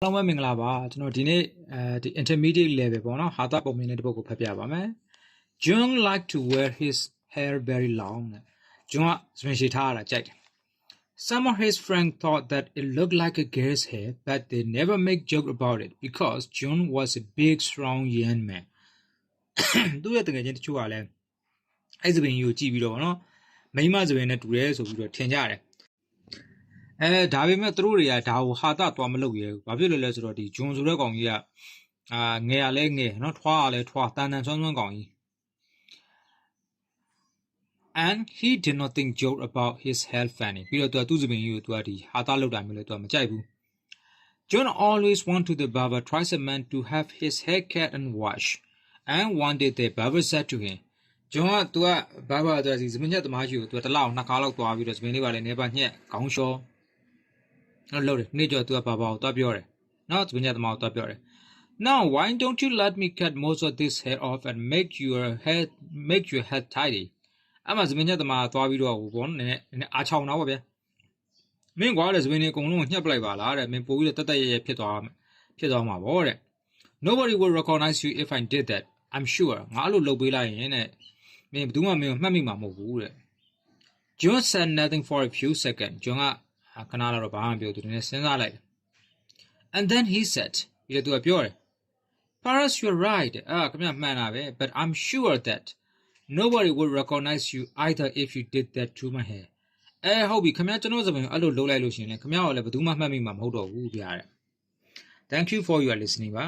Hello မင်္ဂလာပါကျွန်တော်ဒီနေ့ဒီ intermediate level ပေါ့နော်ဟာတာပုံမြင်တဲ့တစ်ပုဒ်ကိုဖတ်ပြပါမယ် John liked to wear his hair very long တဲ့ John ကစပင်ရှည်ထားရတာကြိုက်တယ် Some of his friends thought that it looked like a girl's hair but they never make joke about it because John was a big strong young man သူ့ရဲ့တကယ်ချင်းတချို့ကလည်းအဲ့စပင်ကြီးကိုကြည့်ပြီးတော့ပေါ့နော်မိန်းမစပင်နဲ့တူတယ်ဆိုပြီးတော့ထင်ကြတယ်ဒါပေမဲ့သူတို့တွေကဒါကိုဟာတာသွားမလုပ်ရဲဘူးဘာဖြစ်လို့လဲဆိုတော့ဒီဂျွန်ဆိုတဲ့ကောင်ကြီးကငယ်ရလဲငယ်နော်ထွားရလဲထွားတန်တန်ဆွမ်းဆွမ်းကောင်ကြီး and he did not think joke about his health funny ပြီးတော့သူ့စပင်ကြီးကိုသူကဒီဟာတာလုပ်တာမျိုးလဲသူကမကြိုက်ဘူး John always went to the barber twice a month to have his hair cut and washed and one day the barber said to him John ကသူကဘာဘာဆိုစီစပင်ညက်သမားကြီးကိုသူကတစ်လောက်နှစ်ခါလောက်သွားပြီးတော့စပင်လေးပါလဲနေပါညက်ခေါင်းလျှောလို့တယ်နေ့ကျော်သူကဘာဘာကိုသွားပြောတယ်နော်စပင်ညက်သမားကိုသွားပြောတယ် Now why don't you let me cut most of this hair off and make your head tidy အမှစပင်ညက်သမားသွားပြီးတော့ဟိုဘောနည်းအားချောင်းတော့ဗျာမင်းကွာလေစပင်တွေအကုန်လုံးညှက်ပလိုက်ပါလားတဲ့မင်းပို့ပြီးတော့တက်ရဖြစ်သွားမှာပေါ့တဲ့ Nobody will recognize you if I did that I'm sure ငါအဲ့လိုလုပ်ပေးလိုက်ရင်တဲ့မင်းဘယ်သူမှမင်းကိုမှတ်မိမှာမဟုတ်ဘူးတဲ့ John said nothing for a few seconds John ကခဏတော့ဘာမှမပြောသူလည်းစဉ်းစားလိုက်တယ် And then he said ပြီးတော့သူကပြောတယ် Perhaps you're right ခင်ဗျမှန်တာပဲ but I'm sure that nobody would recognize you either if you did that to my hair ဟုတ်ပြီခင်ဗျကျွန်တော်စပင်အဲ့လိုလုပ်လိုက်လို့ရှင်လေခင်ဗျရောလည်းဘယ်သူမှမှတ်မိမှာမဟုတ်တော့ဘူးဗျာတဲ့ Thank you for your listening ပါ